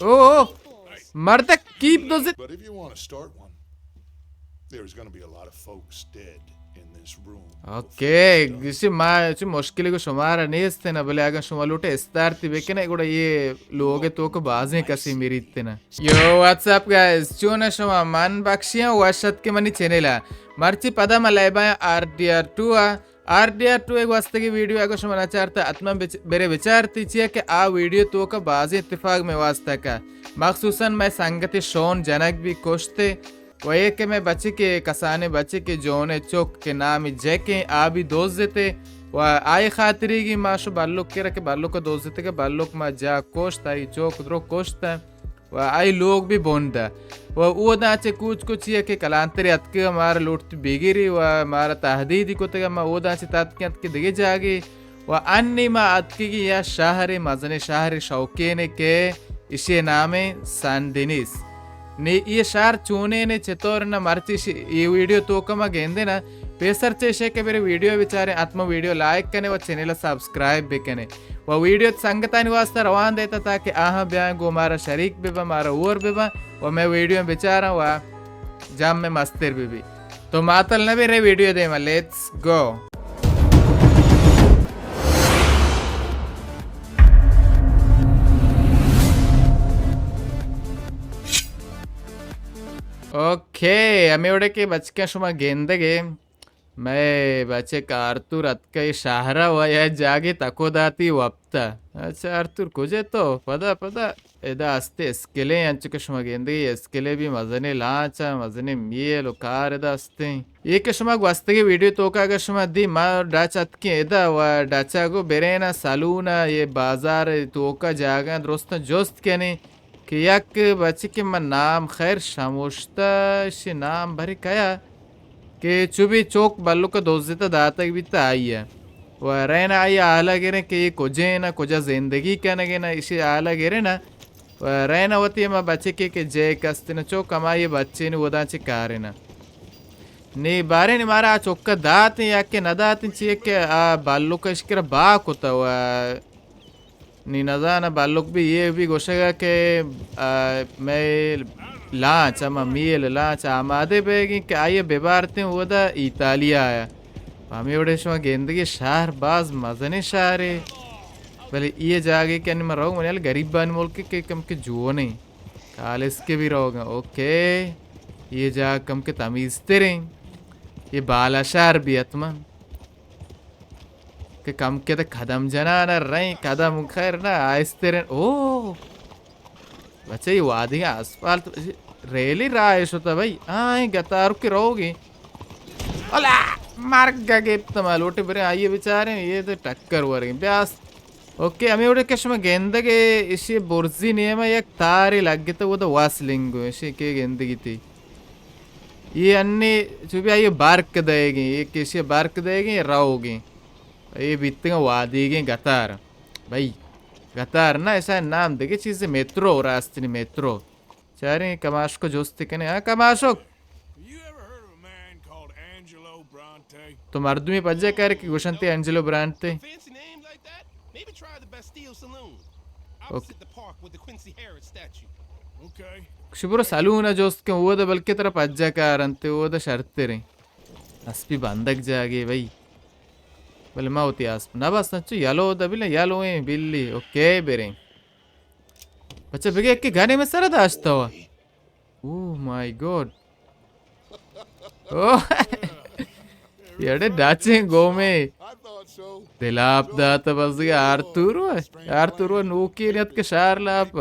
Oh, Marta, keep those. But if you want to start one, there's going to be a lot of folks dead in this room. Okay, gisi ma chu mushkil ko shumara neste na bale agan shumalute starti bekena egoda ye loge to ko bazen kasi mirittena. Yo, what's up guys? Chuna shuma man Baxhi washat ke mani channel marchi pada malaiba RDR II RDR II एक वास्ते की video अगर शुमाना चाहता आत्मा बेरे विचार तीचिए कि आ video तो का बाज़ी इत्तेफाक में वास्ता का मखसूसन मैं संगति शोन जनक भी कोशते वही के मैं बच्चे के कसाने बच्चे के जोने चौक के नाम जैके आ भी दोस्त देते व आई खातरी की माशो बालुक के रखे बालुक को दोस्त देते के बालुक मा जा कोशता ही चौक द्रो कोशता व आई लोग भी बोंदा वो दाचे कुछ ये कि कलांतरी अतके हमारा लूट बिगिरी व हमारा तहदीदी को तक हम वो दाचे तात्के अतके दिगे जागी व अन्य मा अतके की या शहरे मजने शहरे शौकीने के इसे नामे सांदिनिस ने ये शहर चूने ने चितौर न मर्ची ये वीडियो तो कमा गेंदे ना पेसर चेशे के मेरे वीडियो विचारे आत्मा वीडियो लाइक करने व चैनल सब्सक्राइब भी करने वो वीडियो संगता निवास्ता रवान देता ताकि आहा ब्यां गो हमारा शरीक भी बा हमारा और भी बा और मैं वीडियो में बेचारा हुआ जाम में मस्तिर भी तो मातल न भी रे वीडियो दे मा लेट्स गो ओके हमें उड़े के बचके शुमा गेंदे गे मैं बच्चे का आर्तुर अतका शाहरा हुआ या जागे तको दाती वप्ता अच्छा आर्तुर कुजे तो पदा एदा अस्ते स्केले अंचुके शुमा गेंदे स्केले भी मजने लाचा मजने मिये कार एदा अस्ते ये के शुमा वस्ते के वीडियो तो का अगर शुमा दी मा डाच अतके एदा व डाचा को बेरेना सालूना ये बाजार तो का जागा दोस्त जोस्त के नहीं कि यक बच्चे के मन नाम खैर शामोश्ता से नाम भरे कया कि चुबी चौक बालू का दोस्त देता दाता भी तो आई है वह रहना आई आला गिरे कि ये कुजे ना कुजा जिंदगी क्या ना ना इसे आला गिरे ना वह रहना होती है माँ बच्चे के जय कस्ते ना चौक कमाई बच्चे ने वो दांचे कारे ना नहीं बारे ने मारा चौक का दात या के न दात चाहिए कि बालू का इश्क़रा बाक होता हुआ नी नज़ाना बालुक भी ये भी गोशेगा कि मैं लांच अमा मील लांच आमादे बेगी कि आइए बेबारते हैं वो दा इतालिया आया हमें उड़े शुमा गेंदगी शहर बाज मजने शहरे भले ये जागे कि अन्य रहोगे मने गरीब बान मुल्क के कम के जुओ नहीं कालेस के भी रहोगे ओके ये जाग कम के तमीज़ते रहें ये बाला शहर भी अतमन कि कम के तो कदम जना ना रही कदम खैर ना आहिस्ते रहे ओ बच्चे ये वादी आसपास रेली राइश होता भाई आए गतार के रहोगे अला मार गए तमाल लोटे बरे आइए बेचारे ये तो टक्कर हुआ रही ब्यास ओके हमें उड़े कैश में गेंद के इसे बुर्जी नियम एक तारे लग गए तो वो तो वासलिंग इसे के गेंदगी थी ये अन्य चुपी आइए बार्क देगी ये किसी बार्क देगी रहोगी ये बीतते वादी के गतार भाई गतार ना ऐसा नाम देखे चीज़ मेट्रो रास्ते नहीं मेट्रो चारे कमाश को जोस्ते कने हाँ कमाशो तो मर्द में पज्जा कर कि गुशंते एंजेलो ब्रांडते शुभ्र सालूना जोस्त के वो तो बल्कि तरह पज्जा कर अंते वो तो शर्ते रहे अस्पी बंदक जागे भाई बले माँ होती आस ना बस नच्चू यालो दबिले यालो हैं बिल्ली ओके बेरें बच्चा बिगे एक के गाने में सरद आश्ता हुआ ओह माय गॉड ओह यारे डाचे गो में दिलाप दाता बस ये आर्तुर वो नोकी नियत के शार लाप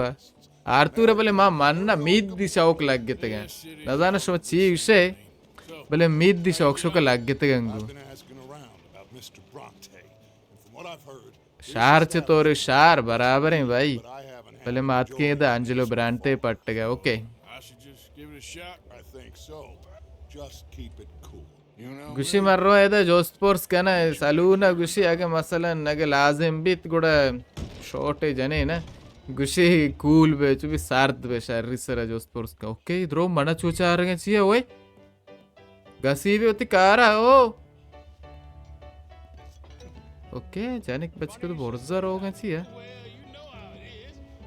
आर्तुर बले माँ मानना मीद दी शौक लग गए थे न जाना शो ची उसे बले मीद दी शौक शो का लग गए थे गंगू शार चे तोरे शार बराबर हैं भाई पहले मात के इधर एंजेलो ब्रांटे पट्ट गया ओके गुशी मर रहा है इधर जोस्पोर्स क्या ना सालूना गुशी आगे मसलन आगे लाजिम बीत गुड़ा शॉर्टे जने ना गुशी कूल बे चुबी सार्थ बे शारी सरा जोस्पोर्स का ओके इधरो मना चूचा आ रहे चाहिए ओए गसी भी होती कारा ओ ओके जाने के बच्चे को तो बोर्ज़र होगा चाहिए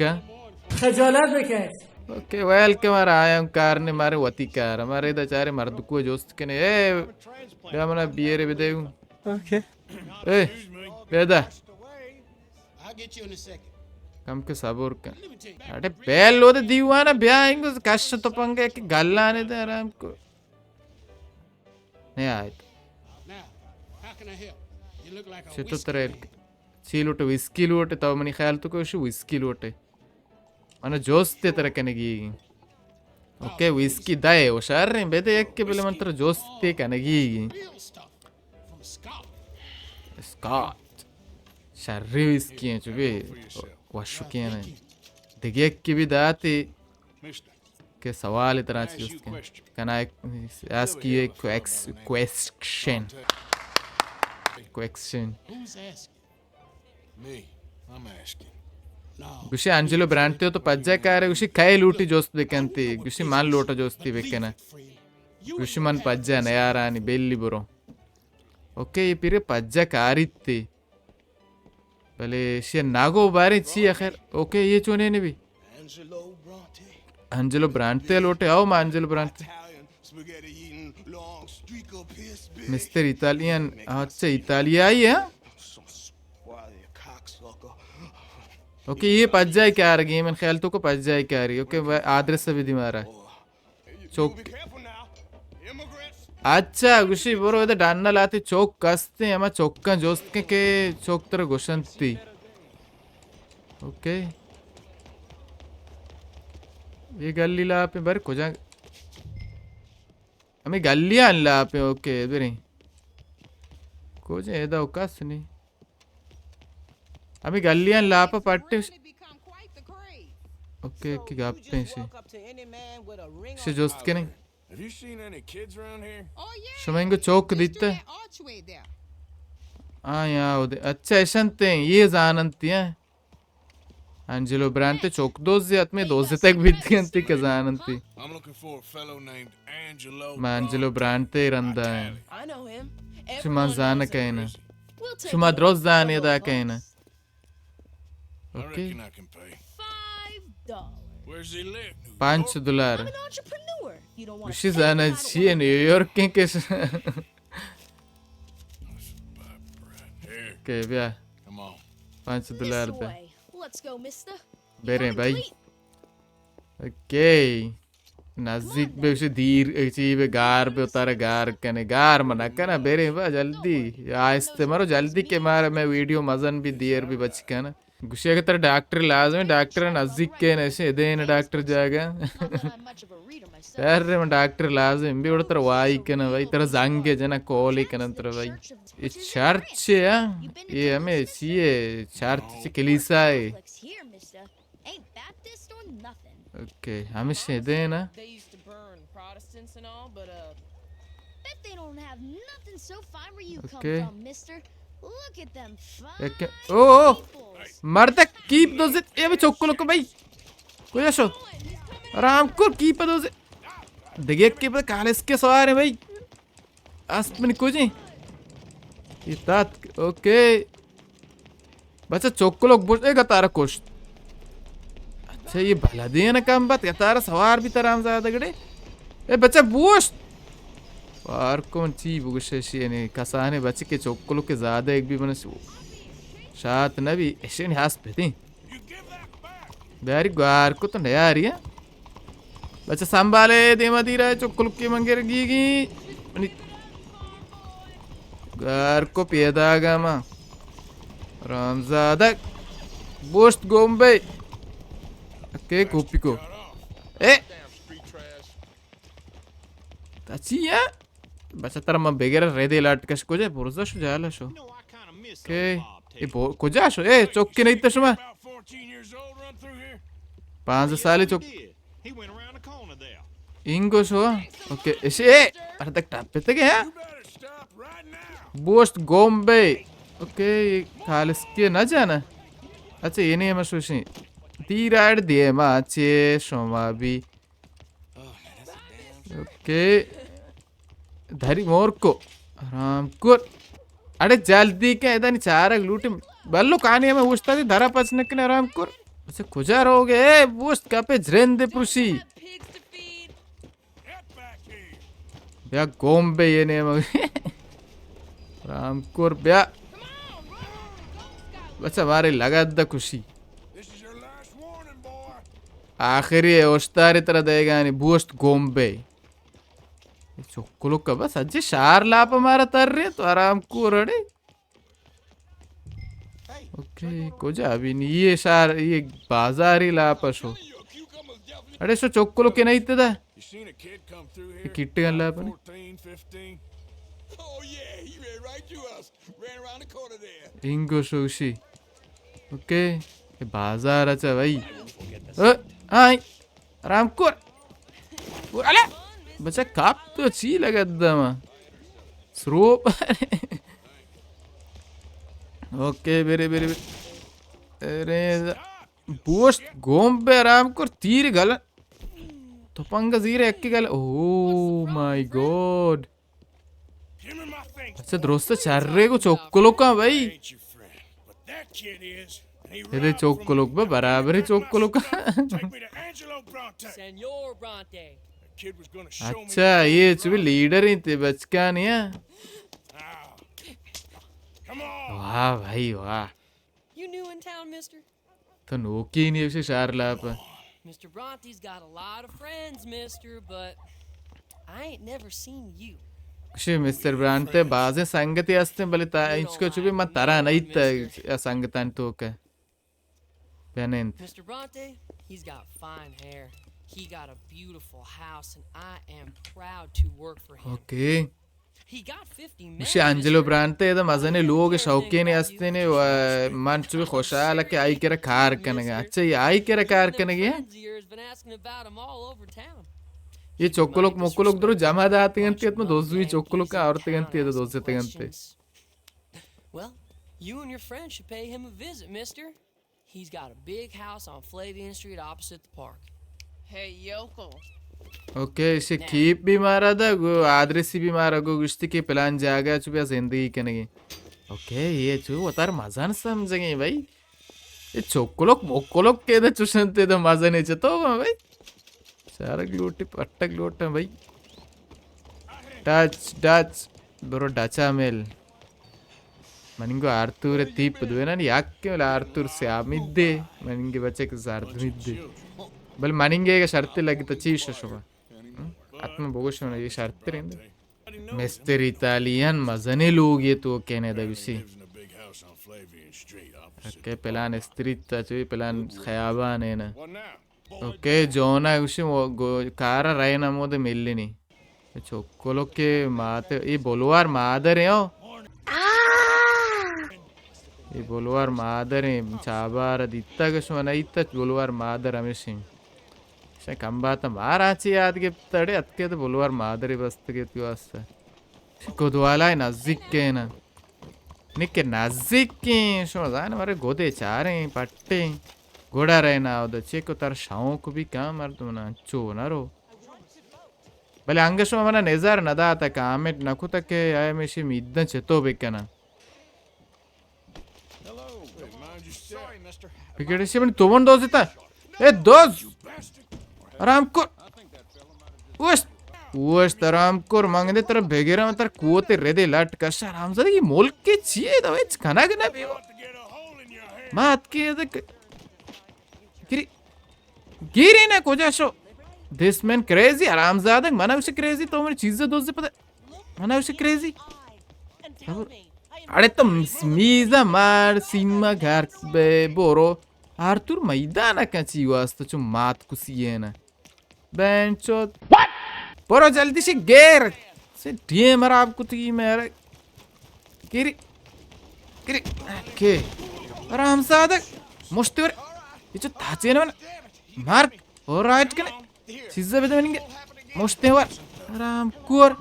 का खजालत बकश ओके वेलकम आया कारने मारे वती कार हमारे बेचारे मर्द को जोस्त के ने ए क्या मना बियर भी दे ओके ए बेदा I'll get you in a second. कम के सबूर का अरे पहल लो तो दीवाना ब्याह आएंगे कष्ट तो पंगे कि गल्ला ने दे आराम को नहीं आए Now, how can I help? You look like a शितो whiskey तेरे man. चीलोटे विस्की लोटे तो मनी ख्याल तो कोई शु विस्की लोटे मने जोस्ते तेरे कने की ओके विस्की दाए वो शहर में बेटे एक के पहले मंत्र जोस्ते कने की Real stuff from Scotland. स्कॉट शर्री विस्की है चुबे वशु के ना दिगे की भी दाती Mister, के सवाल इतना चीज उसके can I ask you a question Who's asking? me, I'm asking. No. गुशी अंजलो ब्रांडते हो तो पज्जा का रहे गुशी कई लूटी जोस्त बेकंती गुशी मान लोटा जोस्ती बेकना Friend, you गुशी मन पज्जा नया रानी बेल्ली बुरो ओके ये पिरे पज्जा कारित्ती भले शिया नागो बारी ची आखिर ओके ये चुने ने भी Angelo Bronte. अंजलो ब्रांडते लोटे आओ मां अंजलो ब्रांडते Italian, spaghetti eating, long streak of piss, big. Mister Italian अच्छा इटालियाई है Some squally cocksucker. ओके ये पज्जा क्या रही है मैंने ख्याल तो को पज्जा क्या रही ओके आदर्श से भी दिमारा चौक Be careful now. Immigrants. अच्छा गुशी बोरो इधर डान्ना लाती चौक कसते हैं हमारे चौक का जोस्त के चौक तरह गोशंती ओके ये गल्ली ला पे बर को जा हमें गल्लियां ला पे ओके बेरे को जे एदा उकास नहीं हमें गल्लियां ला पे पट्टे ओके की गाप पे से जोस्त के नहीं Have you seen any kids around here? शमेंगो चौक दिखता है हाँ यहाँ उधर अच्छा ऐसा ते ये जानती हैं अंजलो ब्रांते चौक दोज़े आत्मे दोज़े तक बीती अंती के जानती I'm looking for a fellow named Angelo. मैं अंजलो ब्रांते रंदा है I know him. शुमा Everyone जाना knows him. कहना We'll take शुमा him. द्रोस जाने Couple दा of कहना I okay reckon I can pay. $5. Where's he live? $5 I'm an entrepreneur. You don't want गुशी जाना चाहिए न्यूयॉर्क के Here, के ब्या come on. $5 This they way. Let's go, mister. बेरे भाई ओके नजदीक पे उसे धीर ऐसी पे गार पे उतारे गार कने गार मना करना बेरे बा जल्दी आहिस्ते मारो जल्दी के मारे मैं वीडियो मजन भी देर भी बच के ना गुस्से के तरह डॉक्टर लाजमी डॉक्टर नजदीक के नशे देने डॉक्टर जाएगा Not that I'm much of a reader myself. यार रे मैं डॉक्टर लाजमी भी उड़तर वाई के ना भाई तरह जांगे जना कॉल के ना तरह भाई ये चर्च है ये हमें चाहिए चर्च कलीसिया है Looks here, mister. Ain't Baptist or nothing. Okay हमें से देना They used to burn Protestants and all, but Bet they don't have nothing so fine where you come Okay. from, mister. Look at them fine एक ओ peoples. मरता keep दोजे ये भी चोक्को लोग भाई कोई ऐसो आराम को कीप दोजे देखिए कीप कालेस के सवार है भाई आसमान कुछ नहीं ये तात ओके बच्चा चोक्को लोग बोलेगा तारा कोश अच्छा ये भला दिया ना काम बात या तारा सवार भी तारा हम ज़्यादा गड़े ए बच्चा बूश और कौन ची बुगुशेशी ने कसाने बच्चे के चोक्को लोग के ज़्यादा एक भी बने शायद न भी ऐसे नहीं हास पे थी बैरी ग्वार को तो नया आ रही है बच्चा संभाले देमा दी रहा है चोक्को की मंगे रखीगी ग्वार को पैदा गामा रामज़ादा बोस्ट गोम्बे के कॉपी को ए ताची है बच्चा तरह मैं बेगेरा रेडे लाट कश को जाए पुरुषा शो जाला शो के ये को जा शो ए चौक नहीं तो शुमा About 14 years old, run through here. 5 साल चौक He went around the corner there. इंगो शो ओके ऐसे अरे तक टाप पे तक है You better stop right now. बोस्ट गोम्बे ओके खालिस के ना जाना अच्छा ये नहीं है मैं सोचनी तीराड़ दिए माचे शोमा भी ओके धरी मोर को आराम को अरे जल्दी क्या इधर नहीं चारा लूटे बल्लो कहानी में पूछता थी धरा पचने के आराम कर अच्छा कुजा रहोगे पूछ का पे झरेंदे पुरुषी Pigs to feed. Get back here. ब्या गोम्बे ये ने आराम कर ब्या बस हमारी लगा द खुशी This is your last warning, boy. आखिरी ओस्तारी तरह देगा नहीं बूस्ट गोम्बे चोकुलो का बस अज्जे शार लाप हमारा तर रहे तो आराम को रड़े ओके कुछ अभी नहीं ये शार ये बाजारी लापशो अरे सो चोकुलो के नहीं था You seen a kid come through here? किट्टे गन लाप ने 14, 15. Oh, yeah, he ran right to us. Ran around the corner there. इंगो शोशी ओके ये बाजार अच्छा भाई हाय आराम कर अले बच्चा काप तो अच्छी लगा दमा स्रोप ओके बेरे बेरे अरे पोस्ट गोम पे आराम कर तीर गल तो पंगा जीरे एक गल oh my God Give me my things. अच्छा दोस्त चार्रे को चोक्कलो का भाई Ain't your friend, but that kid is. And he ये ran from चोक्कलो me. का बराबर ही चोक्कलो का Take me to Angelo Bronte. Senor Bronte. The kid was gonna show me. अच्छा ये चुभी लीडर ही थे बचका नहीं है Now. Come on. वाह भाई वाह You new in town, mister? तो नोकी नहीं उसे शार लाप Mr. Bronte's got a lot of friends, mister, but I ain't never seen you. कुछ मिस्टर ब्रांटे बाज़े संगति आस्ते बले ता इंचको चुभी मत तारा नहीं ता या संगतान तो क्या पहने Mr. Bronte, he's got fine hair. He got a beautiful house, and I am proud to work for him. Okay He got 50 men. उसे अंजलो ब्रांटे इधर मज़ने लोग शौकीन नहीं आस्ते ने मान चुभी खुशाल के आई के रखार करेंगे अच्छा ये आई के रखार करेंगे Been asking about him all over town. ये चोक्कलोक मोक्कलोक दरो जमा दाती गंती है तो दोस्तों ये चोक्कलोक का औरतें गंती है तो दोस्तें गंते Well, you and your friend should pay him a visit, mister. He's got a big house on Flavian Street opposite the park. Hey, yokel. Okay इसे कीप भी मारा था गो आदरेसी भी मारा गो गुश्ती के प्लान जागा चुपिया जिंदगी के नहीं ओके ये चु वो तार मजा न समझेंगे भाई ये चोक्कलोक मोक्कलोक के इधर चुशनते तो मजा नहीं चतो भाई सारा ग्लूटी पट्टा ग्लूटा भाई टच टच बरो डचा मेल मनिंगो आर्तूर तीप दुएना नहीं याक के वाला आर्तूर से आमिद्दे मनिंगे बच्चे के सार्धमिद्दे बल मनिंगे का शर्ते लगी तो चीज़ शोभा आत्मा बोगोश में ये शर्ते रहेंगे मिस्टर इटालियन मज़ने लोग ये तो कहने दबिसी Lives in a big house on Flavian Street opposite. Okay प्लान स्त्रीत ताचुई प्लान खयाबान है ना What now? ओके जोना उसे वो कारा रायना मोदे मिलनी नहीं चोक्कोलो के माते ये बोलवार मादर है ओ ये बोलवार मादर है चाबार दित्ता के शो नहीं इत्ता बोलवार मादर हमेशा से कम बात मारा ची याद के तड़े अतके तो बोलवार मादर ही बस्ते के त्यो आस्ता गोदवाला है नज़दीक के ना निके नज़दीक के शो जाने हमारे गोदे चारे पट्टे घोड़ा रहना उधर चेको तार शाओं को भी काम मर तो ना चो ना रो भले अंगेशो मना नेजार नदा आता कामेट नखु तक के आये में शे मिद्दन चेतो बेकना Hello. Hey, mind your step. Sorry, mister. पिकेट से बनी तोमन दोस्त इतना ए दोस्त आराम को उस आराम को मांगने तरफ भेगेरा में तर कुओते रेदे लाट का आराम से ये मोल के चाहिए तो वेच खाना के ना भी To get a hole in your head. मात के देख गिरी गिरी ना कोजाशो दिस मैन क्रेजी आरामजादा मना उसे क्रेजी तो मेरी चीजें दोस्त पता मना उसे क्रेजी अरे तो मीज़ा मार सीमा घर बे बोरो आर्तुर मैदान का चीवास तो चुम मात कुसी है ना बेंचोत बोरो जल्दी से गेर से ढीए मरा आपको तो ये मेरे गिरी गिरी के आरामजादा मुश्तिवर ये जो थाचे ना मार्क और राइट के चीज़ें भी तो बनेंगे मुश्तिवर आराम कुर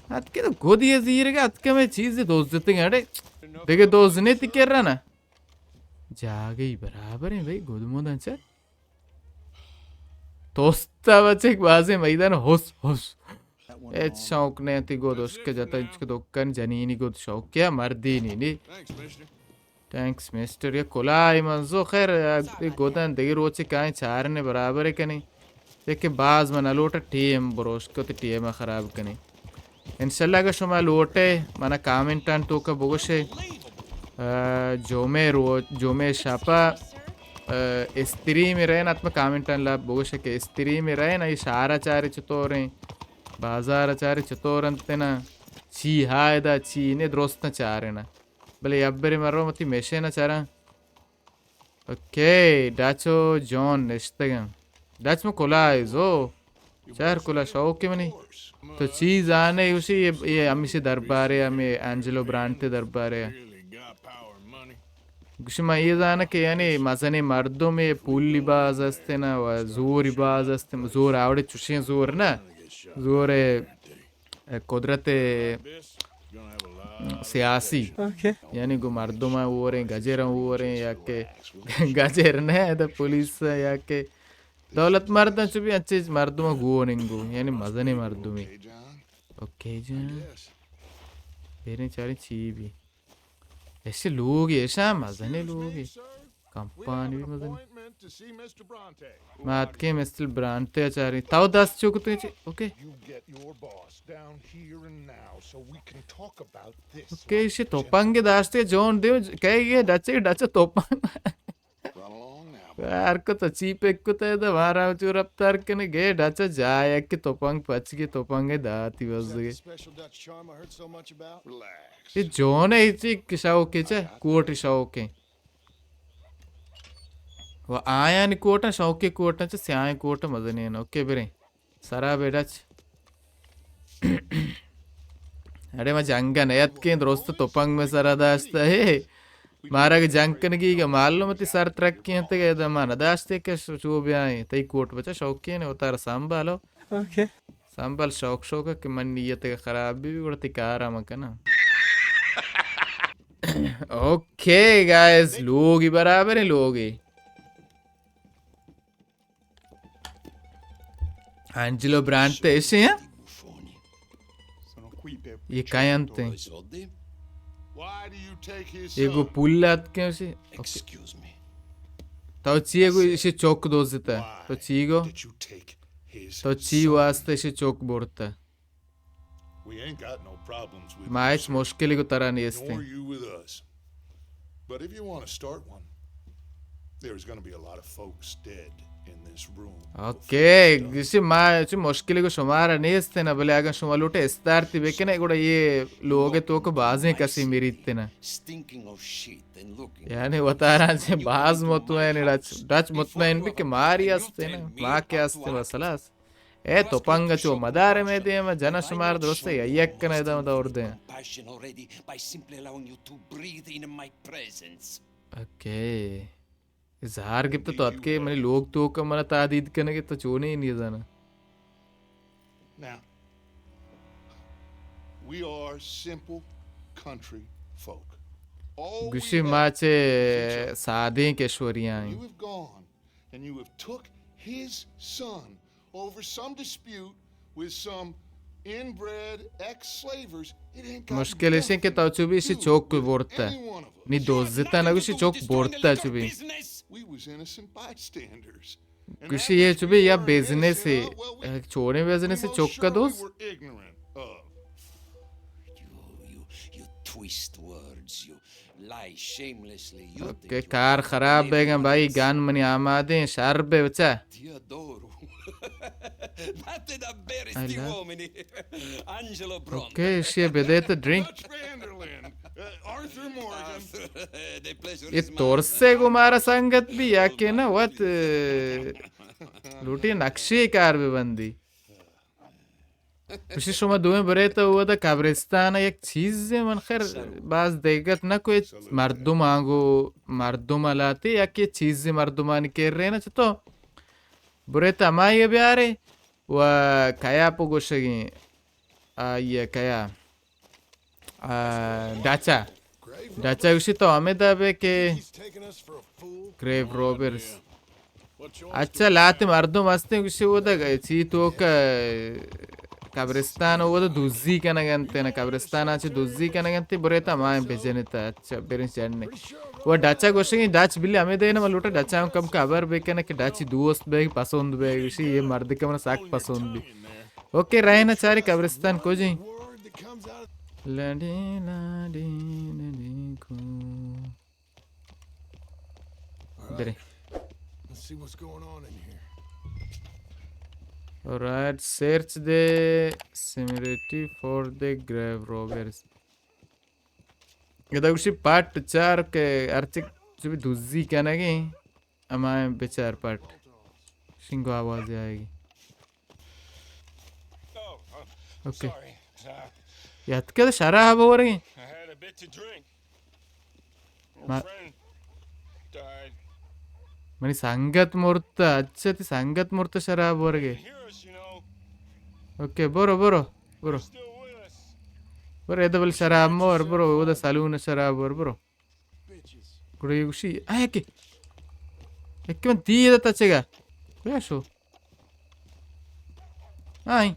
अतके तो गोदी है ज़ीरे का अतके में चीज़ें दोस्त देते हैं अरे देखे दोस्त ने तिकेर रहा ना जागे ही बराबर है भाई गोदमो दांचा दोस्ता बच्चे एक बाज़े मैदान होश होश Et शौक ने ती गो दोस्त के जाता इसके दोकन जनीनी गो शौक क्या मर्दी नी thanks mister ये कोलाई मंजो खैर ये गोदन देगी रोचे काहे चार ने बराबर है कनी देखे बाज मना लोटा टीम बरोश को तो टीम खराब कनी इंशाल्लाह का शुमा लोटे मना कमेंट आन तो का बोगशे जो में शापा स्त्री में रहे ना आत्मा कमेंट आन ला बोगशे के स्त्री में रहे ना ये शारा चारे चतोरे बाजार चारे चतोर अंते ना ची हाय दा ची ने द्रोस्त ना चारे ना भले यब्बरे मरो मती मेशे ना चारा ओके डाचो जॉन नेश्तेगन डाच में कोला है जो चार कोला शौक के मनी तो चीज आने उसी ये अमी से दरबारे हमें एंजेलो ब्रांटे दरबारे कुछ में ये जाना कि यानी मज़ने मर्दों में पुल्ली बाज अस्ते ना व जोरी बाज अस्ते जोर आवड़े चुशियाँ जोर ना जोर कुदरत सियासी यानी को मर्दों में वो रहे गजेर वो रहे या के गजेर नहीं तो पुलिस या के दौलत मर्द चुभी अच्छे मर्दों में गो निंगो यानी मज़ने मर्दों में ओके जान तेरे चारे ची भी ऐसे लोग ऐसा मज़ने लोग कंपानी भी मज़ने मात के मिस्टर ब्रांटे आचारी ताऊ 10 चुक तो ओके ओके इसे तोपांगे दास्ते जोन दे कहे ये डचे तोपांग यार को तो चीप एक को तो इधर वारा चूर अब तार के ने गे डचा जाए कि तोपांग पच के तोपांगे दाती बस गए ये जोन है इसी किसाओ के चे कोट किसाओ के वो आया नि कोटा शौक के कोटा चे स्याय कोटा मज़े नहीं है ओके बिरे सारा बेटा अरे मैं जंगन याद के दोस्त तोपांग में सारा दास्ता है मारा के जंकन की का मालूम मती सर ट्रक की हंते के दमाना दास्ते के शो भी आए तई कोट बचा शौक के ने उतार संभालो ओके संभाल शौक के मन नियत के खराब भी उड़ती कारा मकना ओके गाइस लोग ही बराबर है लोग ही एंजेलो ब्रांटे ऐसे हैं ये काय अंत हैं ये को पुल्लात के उसे तो चीज़ को इसे चौक दोस्त देता है तो चीज़ को तो चीज़ वास्ते इसे चौक बोलता है मैच मुश्किल को तरह नहीं इसते But if you want to start one, there's going to be a lot of folks dead in this room. Okay, इसे मैच मुश्किल को शुमारा नहीं इसते ना भले अगर शुमार लोटे स्टार्ट भी क्या इगोड़ा ये लोगे तो को बाज़ें कसी मेरी इतने ना यानी बता रहा है बाज़ मतुआ है नहीं डच मतुआ इनपे के मारी आस्ते ना माँ के आस्ते बसलास तो पंगा चो मदारे में दे मैं जना शुमार दोस्ते या ये कने इधर मत और दे ओके ज़ार गिफ्ट तो अतके मने लोग तो का मना तादीद करने के तो चोने ही नहीं जाना Now, we are simple country folk. All we गुशी have माचे सादे के श्वरियाँ You have gone and you have took his son over some dispute with some inbred ex-slavers. It ain't got मुश्किल इसे के तो चुभी इसे चौक को बोलता है नहीं दोस्ता ना कुछ चौक बोलता है चुभी We was innocent bystanders. And कुछ that ये was चुभी या your बिजनेस है mess, well, we छोड़ने बिजनेस से most चौक का surely दोस्त were ignorant of. You twist words, you lie shamelessly. You okay car खराब है क्या भाई गान मनी आमादे शहर पे बच्चा ti adoro. Vattene da bere sti uomini. Angelo Bronte. Okay इसे बेदेत drink Dutch Vanderland, Arthur Morgan. The pleasure ये is mine. तोरसे को मारा संगत भी या के ना वत लूटी नक्शे कार भी बंदी उसी शुमा दुए बरे तो हुआ था कब्रिस्तान एक चीज़ है मन खैर बाज देगत ना कोई मर्दों मालाते या कि चीज़ मर्दों के रहे ना तो बुरे तमाये भी आ रहे व कया पुगोशगी ये कया डाचा उसी तो हमें दबे के ग्रेव रॉबर्स अच्छा लाते मर्दों मस्ते उसी वो दा ची तो का कब्रिस्तान वो तो दूजी का नगंते ना कब्रिस्तान आचे दूजी का नगंते बुरे था माँ भेजने था अच्छा बेरिंग चढ़ने वो डाचा गोशेंगे डाच बिल्ली हमें देना मलूटा डाचा हम कम काबर बेकने कि डाची दोस्त बेग पसंद बेग इसी ये मर्द के मना साक पसंद भी ओके रहे ना चारी कब्रिस्तान को जी लड़ी लड़ी लड़ी को बेरे Let's see what's going on in here. Alright, search the cemetery for the grave robbers. ये कुछ पार्ट 4 के अर्थिक जो भी दूसरी क्या ना कि हमारे बेचार पार्ट शिंगो आवाज़ आएगी ओके याद क्या तो शराब हो रही मनी संगत मूर्त अच्छा थी संगत मूर्त शराब हो रही ओके बोरो बोरो बोरो बोरो ये तो बल शराब मोर बोरो वो तो सलून शराब बोर बोरो कुड़ी उसी आये के एक में दी ये तो अच्छेगा क्या शो आई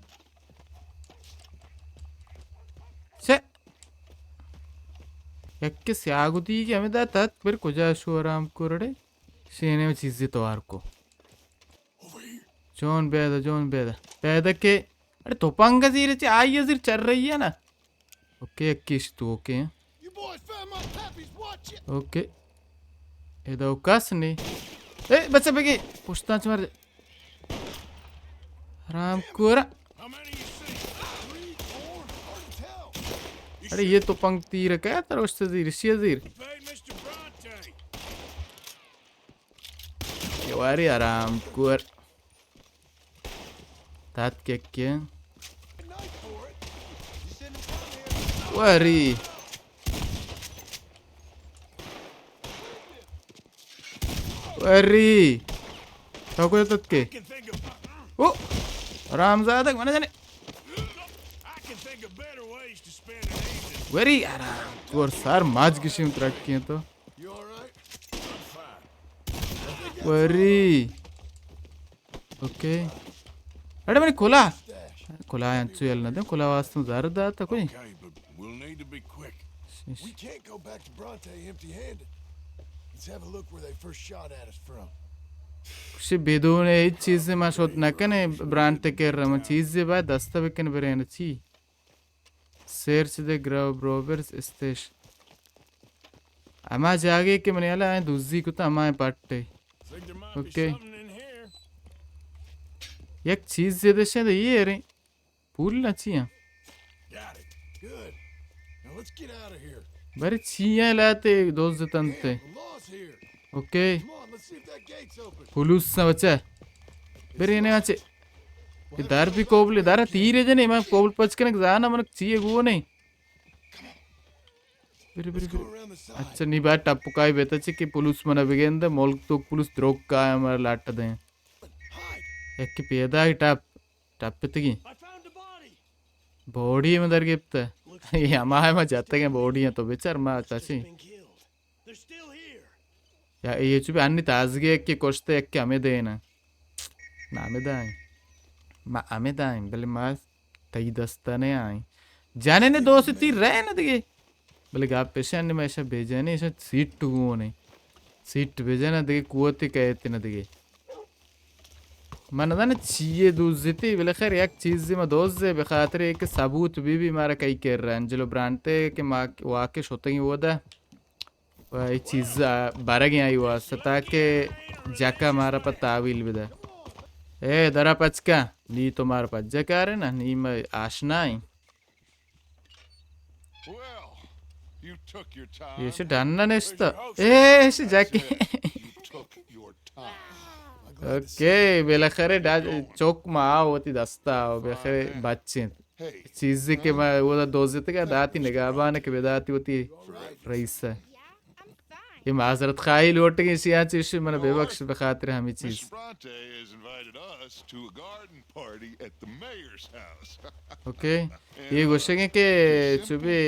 से एक के स्यागुती की हमें दाता फिर कुछ शो आराम कोरड़े शेने में चीज़ें तो आर को जोन बेदा के अरे तो पंगा जीरे चे आई है जीर चल रही है ना ओके किस तो ओके ओके ये तो कस नहीं ए बच्चा बेगे पुष्टा चमर राम कोरा अरे ये तो पंक्ति रखा है तेरा उससे जीर शेजीर ये वारी आराम कोर तात क्या वारी वारी तो कोई तत के ओ रामजादा mana जाने वारी आराम कोर सार माज किसी तरह किए तो वारी ओके अरे मैंने खोला खोला अंचु याल ना दे खोला वास्तव ज़रूर दाता कोई We'll need to be quick. We can't go back to Bronte empty-handed. Let's have a look where they first shot at us from. कुछ बेदों ने इस चीज़ से मां शोध न कने ब्रांड ते कर रहा मैं चीज़ से बात दस्ता बेकन बरे न ची search the grave robbers station अमा जागे के मने आला है दूसरी कुत्ता अमा पाटे ओके एक चीज़ से देशे तो ये रे पूल ना चिया बरे चिया लाते दोस्त तंते ओके पुलिस सा बच्चा बरे ने आचे ये दार भी कोबले दारा तीरे जने मैं कोबल पचकने जाना मन चिए गो नहीं बरे बरे अच्छा नहीं बात टपकाई बेता चे कि पुलिस मना बिगेंदे मोल्क तो पुलिस द्रोग का है हमारा लाट दे एक की पेदा ही टप पे तकी बॉडी में दर गिफ्ट ये हमारे में जाते हैं बॉडी है तो बेचार माँ चाची या ये चुपे अन्य ताज़गी एक की कोश्ते एक के हमें देना ना हमें दाएं माँ हमें दाएं बल्कि माँ तई दस्ताने आए जाने ने दो से तीर रहे ना दिखे बल्कि आप पेशे अन्य में ऐसा भेजे नहीं ऐसा सीट टूगो नहीं सीट भेजे ना दिखे कुआती कहते ना दिखे मन दाने चीज़ दूसरी थी बल्कि खैर एक चीज़ में दोस्त से बेखातर एक सबूत भी मारा कई कर रहा है अंजलो ब्रांडे के माँ वाक़े शोते ही वो दा वही चीज़ बारह की आई हुआ सता के जाका मारा पर तावील भी दा ए दरा पचका नी तो मारा पच जाका रहे ना नी में आशना ही ये से डालना नेस्ता ए से जाके ओके बेलखरे चौक में आओ होती दस्ता आओ बेलखरे बच्चे चीज़ के मैं वो दोस्त का दाती निगाह ने के बेदाती होती रईस है ये माजरत खाई लौट गई इसी आज इसी मैंने बेबख्श बखातिर हमें चीज़ ओके ये गोशेंगे के चुबे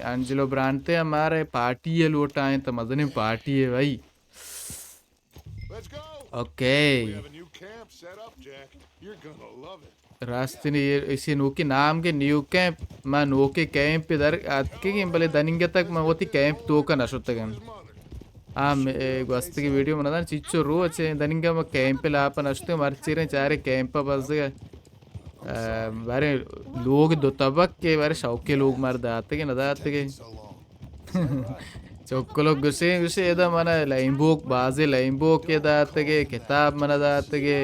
अंजलो ब्रांडे हमारे पार्टी है लौटा है तो मज़े पार्टी है भाई ओके रास्ते ने इसी नोकी नाम के न्यू कैंप मैं नोके कैंप पे दर आके कि बले दनिंगे तक मैं वो ती कैंप तो का नशोते गन गोस्ते की वीडियो बना था चिच्चो रो अच्छे दनिंगे मैं कैंप पे ला अपन नशोते मर्चीरे चारे कैंप पर बस बारे लोग दो तबक के बारे शौक के लोग मर दाते के नदाते के चौकलोग गुस्से गुस्से ये दा मना लाइंबोक बाजे लाइंबोक के दाते के किताब मना दाते के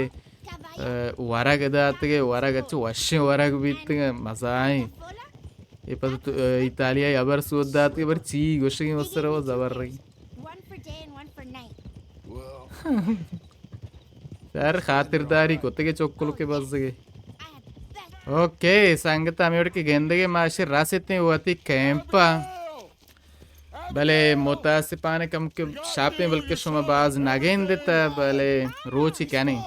वरग दाते के वरग अच्छे वश्य वरग बीतते के मज़ाई ये पता तो इतालिया याबर सूद दाते के बर ची गुस्से की मस्तर वो ज़बर रही One for day and one for night. यार खातिरदारी कोते के चौकलोग के बस के I had best. ओके संगत आम्ही एवढे की गेंदगे माशे रास इतने हुआ थी कैंपा भले मोतासे पाने कम के शापे बल्कि शुमा बाज नागेन देता भले रोची क्या नहीं I'm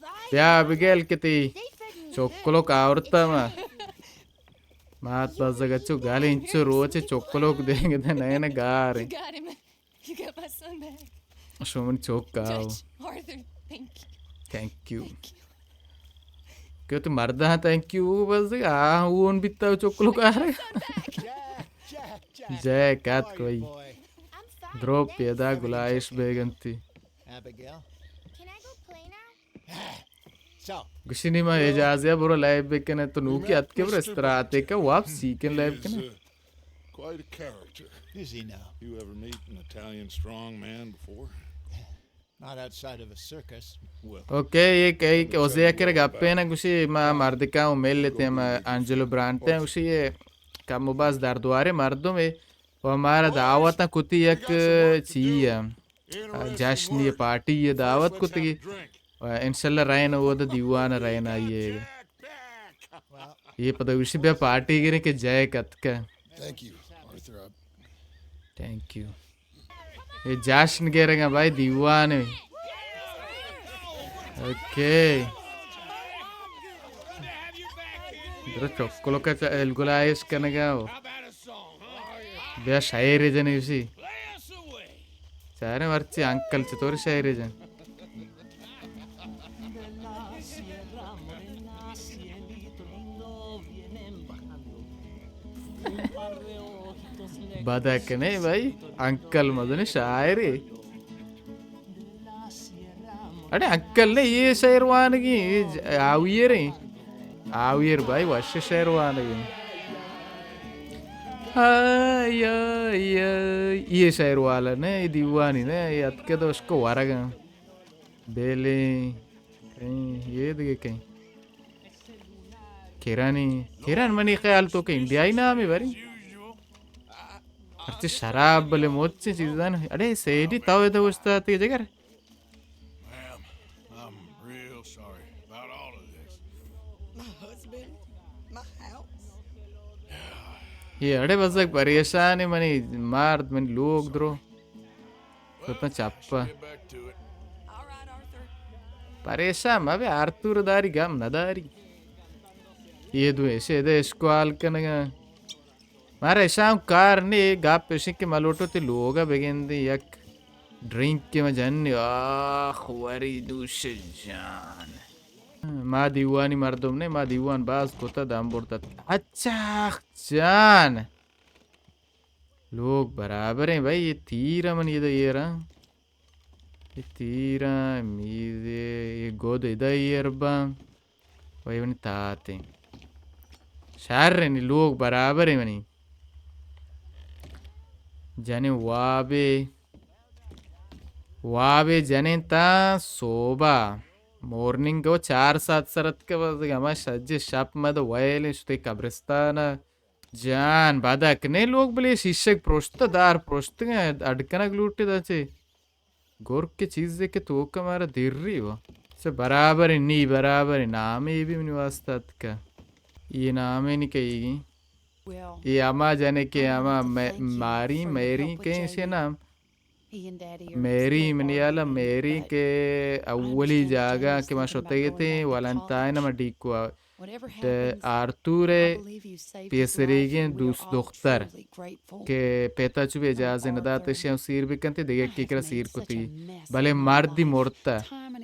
fine. या बिगेल किती They fed me. चोक्कलो कावरता मात बाज गच्चो गाले इंचो रोचे चोक्कलो देंगे थे नए न गारे Got him. You got my son back. शुमन चोक काव Judge Arthur, thank you. Thank you क्यों तू मर्दा है थैंक यू बस वो उन बित्ता चोक्कलो का रहे जय कात कोई I'm fine. ड्रॉप पेदा गुलाइश बेगंती Abigail. Can I go play now? So, गुशिनी में एजाज़िया बुरा लाइव बेकने तो नू की अत के बुरा इस तरह आते का वाप सीकन लाइव He's कने quite a character. is he now? You ever meet an Italian strong man before? Not outside of a circus. Well, okay ये कई ओज़िया के रगापे ना गुशी माँ मर्दिका उमेल लेते हैं माँ एंजेलो ब्रांटे हैं गुशी ये कम मुबाज दर्दवारे मर्दों में वो हमारा दावत ना कुती एक चीज़ जश्न ये पार्टी ये दावत कुती इंशाल्लाह रायना वो तो दीवाना रायना ये पता गुशी बे पार्टी गिरे के जय कत का thank you, Arthur. Thank you ये जश्न गिरेगा भाई दीवाने ओके इधर चौकलो का एलगुलाइस करने का वो How about a song, huh? बे शायरी जन उसी Play us away. चारे वर्ची अंकल चतुर शायरी जन बदक नहीं भाई अंकल मदने शायरी अरे अंकल ने ये शेरवान की आवियर भाई वश शेरवान की ये शेरवाला ने ये दीवानी ने ये अतके तो उसको वारगा बेले कहीं ये देखे कहीं किरान मनी ख्याल तो कहीं इंडियाई नाम है भाई अच्छे शराब बले मोच से चीज़ां अरे सेठी ताऊ ये तो उसता आती है जगह Ma'am, I'm real sorry about all of this. My husband, my house. ये अड़े बस एक परेशान है मनी मार्द मन लोग द्रो कितना चाप्पा Get back to it. All right, Arthur. परेशान अबे आर्तुर दारी गम न दारी ये दो ऐसे दे स्क्वाल कनेगा मारे शाम कार ने गाप पेशी के मलोटो ते लोगा बेगेंदे यक ड्रिंक के मजन खुवारी दूश जान माँ दीवानी मर्दों ने माँ दीवान बाज कोता दाम बोलता अच्छा जान लोग बराबर हैं भाई ये तीरा मन ये रहा ये तीरा मीज़े ये गोद इधर ये रब्बा वही बनी ताते शार रहे नहीं लोग बराबर हैं बनी जाने वाबे जाने ता सोबा मॉर्निंग को 4-7 सरत के बस हमारे सज्जे शप में तो वायले शुते कब्रिस्तान जान बादा कने लोग बले शीशक प्रोष्टदार प्रोष्टंग अडकना ग्लूटे दाचे गोर के चीज देखे तो का मारा दिर रही वो से बराबर है नहीं बराबर है नाम ये भी मेरे वास्ते का ये नाम है नहीं कहेगी Well, ये आमा जाने के आमा Thank you मारी for मेरी help with के से Jody. नाम he and Daddy are मेरी still मनियाला arguing, मेरी but के अव्वली understand जागा Jody's के मैं thinking सोते about थे going back to वालंटाइन college. में डीको whatever ते happens, आर्तुरे I believe you saved his पियसरीगे life, and we're दूस all दोख्तर truly grateful. के पेता चुबे जाजे नदाते Arthur, शेम सीर भी कंते देखे I की have करा made Seer such कुती a mess भले of my Mardi life, मोरता time and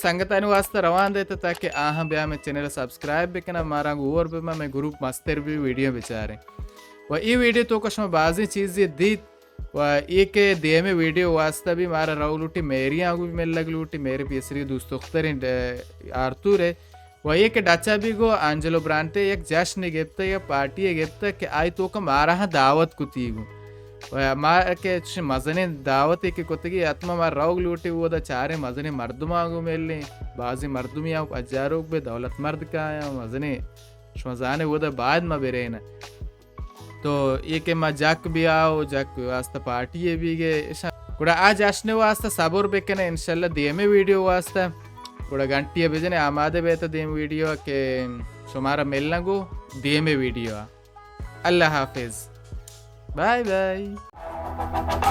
संगताने वास्ते रवान देते ताकि आहाँ ब्याह में चैनल सब्सक्राइब भी करना मारा और भी मैं ग्रुप मस्तर भी वीडियो बेचारे व ये वीडियो तो कुछ में बाजी चीज़ें दी व ये के दिए में वीडियो वास्ते भी मारा राव लूटी मेरी आगू भी मिल लग लूटी मेरे पिसरी दोस्तों आर्तुर है व ये के डाचा भी गो एंजेलो ब्रांटे एक जश्न गिफ्ता या पार्टी गिफ्ता कि आई तो का मारा हाँ दावत कुती गो मार के मजने दावत के कोतगी आत्मा मार राव लूटी वो दा चारे मजने मर्दुमागु मेलने बाजी मर्दुमिया अजारों बे दौलत मर्द का आया मजने शमजाने वो दा बाद में बेरेना तो ये के मजाक भी आओ जाक वास्ता पार्टी भी गए कुड़ा आज आशने वास्ता सबूर बेकने इंशाल्लाह देमे वीडियो वास्ता कुड़ा घंटिया भेजने आमादे बेता देम वीडियो के शुमारा मिलना गो देमे वीडियो अल्लाह हाफिज बाय बाय